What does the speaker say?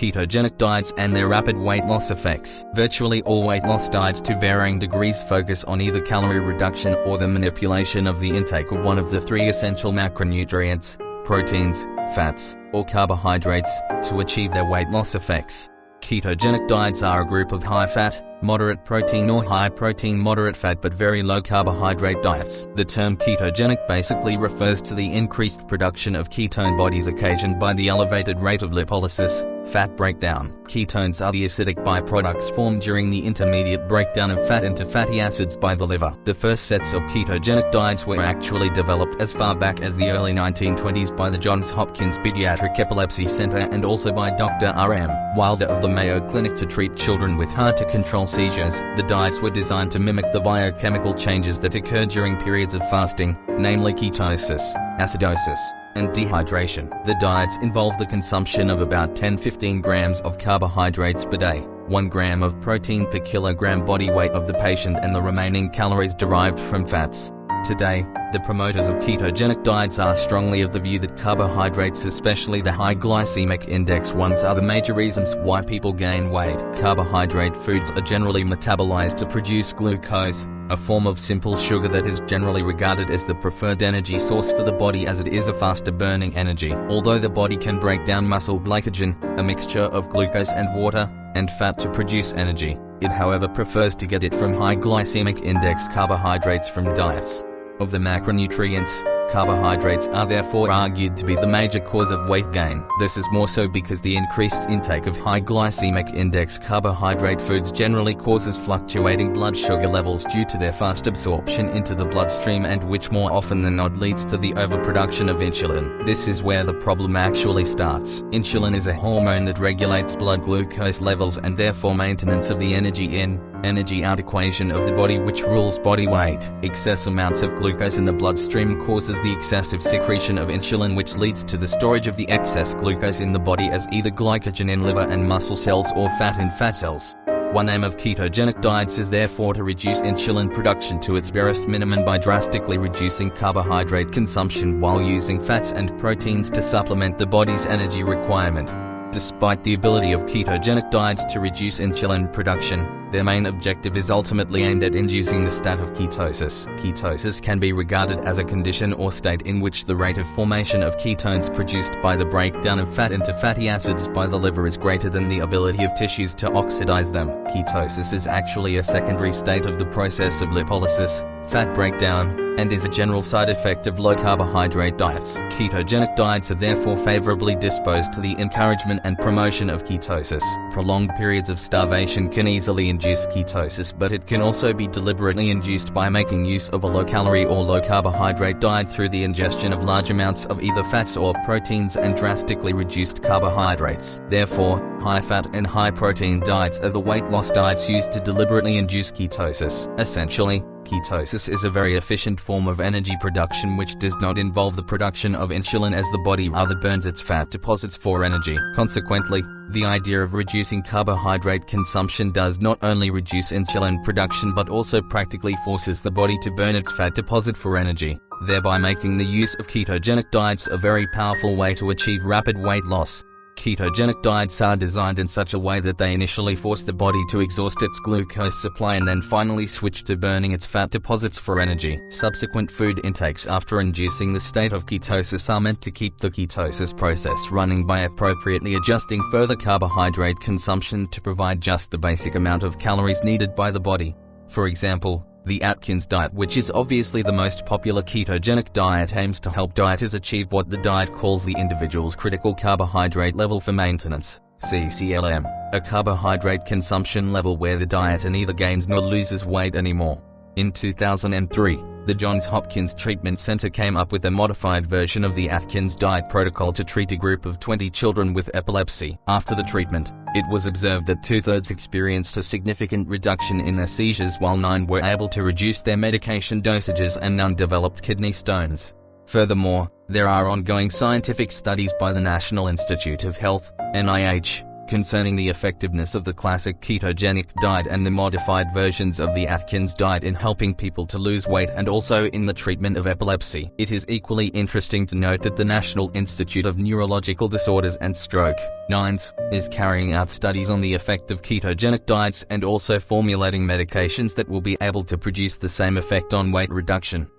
Ketogenic diets and their rapid weight loss effects. Virtually all weight loss diets to varying degrees focus on either calorie reduction or the manipulation of the intake of one of the three essential macronutrients, proteins, fats, or carbohydrates, to achieve their weight loss effects. Ketogenic diets are a group of high-fat, moderate protein or high-protein moderate fat but very low carbohydrate diets. The term ketogenic basically refers to the increased production of ketone bodies occasioned by the elevated rate of lipolysis, fat breakdown. Ketones are the acidic byproducts formed during the intermediate breakdown of fat into fatty acids by the liver. The first sets of ketogenic diets were actually developed as far back as the early 1920s by the Johns Hopkins Pediatric Epilepsy Center and also by Dr. R.M. Wilder of the Mayo Clinic to treat children with hard-to-control seizures. The diets were designed to mimic the biochemical changes that occur during periods of fasting, namely ketosis, acidosis, and dehydration. The diets involve the consumption of about 10-15 grams of carbohydrates per day, 1 gram of protein per kilogram body weight of the patient, and the remaining calories derived from fats. Today, the promoters of ketogenic diets are strongly of the view that carbohydrates, especially the high glycemic index ones, are the major reasons why people gain weight. Carbohydrate foods are generally metabolized to produce glucose, a form of simple sugar that is generally regarded as the preferred energy source for the body as it is a faster burning energy. Although the body can break down muscle glycogen, a mixture of glucose and water, and fat to produce energy, it however prefers to get it from high glycemic index carbohydrates from diets. Of the macronutrients, carbohydrates are therefore argued to be the major cause of weight gain. This is more so because the increased intake of high glycemic index carbohydrate foods generally causes fluctuating blood sugar levels due to their fast absorption into the bloodstream, and which more often than not leads to the overproduction of insulin. This is where the problem actually starts. Insulin is a hormone that regulates blood glucose levels and therefore maintenance of the energy in, energy out equation of the body, which rules body weight. Excess amounts of glucose in the bloodstream causes the excessive secretion of insulin, which leads to the storage of the excess glucose in the body as either glycogen in liver and muscle cells or fat in fat cells. One aim of ketogenic diets is therefore to reduce insulin production to its barest minimum by drastically reducing carbohydrate consumption while using fats and proteins to supplement the body's energy requirement. Despite the ability of ketogenic diets to reduce insulin production, their main objective is ultimately aimed at inducing the state of ketosis. Ketosis can be regarded as a condition or state in which the rate of formation of ketones produced by the breakdown of fat into fatty acids by the liver is greater than the ability of tissues to oxidize them. Ketosis is actually a secondary state of the process of lipolysis, fat breakdown, and is a general side effect of low-carbohydrate diets. Ketogenic diets are therefore favorably disposed to the encouragement and promotion of ketosis. Prolonged periods of starvation can easily induce ketosis, but it can also be deliberately induced by making use of a low-calorie or low-carbohydrate diet through the ingestion of large amounts of either fats or proteins and drastically reduced carbohydrates. Therefore, high-fat and high-protein diets are the weight loss diets used to deliberately induce ketosis. Essentially, ketosis is a very efficient form of energy production which does not involve the production of insulin, as the body rather burns its fat deposits for energy. Consequently, the idea of reducing carbohydrate consumption does not only reduce insulin production but also practically forces the body to burn its fat deposit for energy, thereby making the use of ketogenic diets a very powerful way to achieve rapid weight loss. Ketogenic diets are designed in such a way that they initially force the body to exhaust its glucose supply and then finally switch to burning its fat deposits for energy. Subsequent food intakes after inducing the state of ketosis are meant to keep the ketosis process running by appropriately adjusting further carbohydrate consumption to provide just the basic amount of calories needed by the body. For example, the Atkins diet, which is obviously the most popular ketogenic diet, aims to help dieters achieve what the diet calls the individual's critical carbohydrate level for maintenance, CCLM, a carbohydrate consumption level where the diet neither gains nor loses weight anymore. In 2003, the Johns Hopkins Treatment Center came up with a modified version of the Atkins diet protocol to treat a group of 20 children with epilepsy. After the treatment, it was observed that 2/3 experienced a significant reduction in their seizures while 9 were able to reduce their medication dosages and none developed kidney stones. Furthermore, there are ongoing scientific studies by the National Institute of Health, NIH, concerning the effectiveness of the classic ketogenic diet and the modified versions of the Atkins diet in helping people to lose weight and also in the treatment of epilepsy. It is equally interesting to note that the National Institute of Neurological Disorders and Stroke, NINDS, is carrying out studies on the effect of ketogenic diets and also formulating medications that will be able to produce the same effect on weight reduction.